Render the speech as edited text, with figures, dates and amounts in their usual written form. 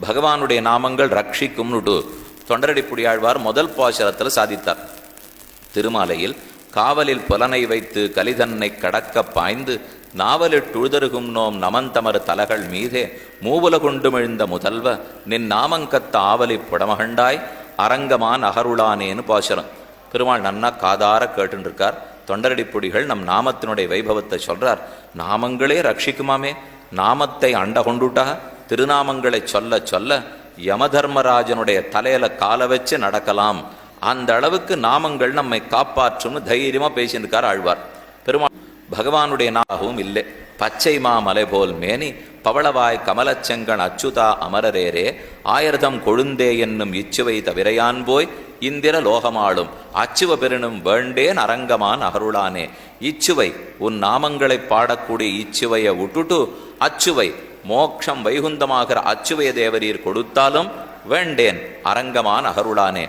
பகவானுடைய நாமங்கள் ரட்சிக்கும்னுட்டு தொண்டரடிப்புடியாழ்வார் முதல் பாசுரத்தில் சாதித்தார். திருமாலையில் காவலில் புலனை வைத்து கலிதன்னை கடக்க பாய்ந்து நாவலிட்டுழுதருகும் நோம் நமந்தமர் தலகள் மீதே மூவுல கொண்டுமிழ்ந்த முதல்வ நின் நாமங்கத்த ஆவலி புடமகண்டாய் அரங்கமான் அகருளானேன்னு பாசுரம். பெருமாள் நன்னா காதார கேட்டுருக்கார். தொண்டரடிப்புடிகள் நம் நாமத்தினுடைய வைபவத்தை சொல்றார். நாமங்களே ரட்சிக்குமாமே, நாமத்தை அண்ட கொண்டுட்டா திருநாமங்களை சொல்ல சொல்ல யமதர்மராஜனுடைய தலையில காலை வச்சு நடக்கலாம். அந்த அளவுக்கு நாமங்கள் நம்மை காப்பாற்றும்னு தைரியமா பேசியிருக்கார் ஆழ்வார். பெருமாள் பகவானுடைய நாகவும் இல்லை. பச்சை மாமலை போல் மேனி பவளவாய் கமலச்செங்கன் அச்சுதா அமரரேரே ஆயிரதம் கொழுந்தே என்னும் இச்சுவை தவிரையான் போய் இந்திர லோகமாளும் அச்சுவ பெருணும் வேண்டேன் அரங்கமான் அகருளானே. இச்சுவை உன் நாமங்களை பாடக்கூடிய இச்சுவையை விட்டுட்டு அச்சுவை மோட்சம் வைகுந்தமாகிற அச்சுவைய தேவரீர் கொடுத்தாலும் வேண்டேன் அரங்கமான் அகருளானே.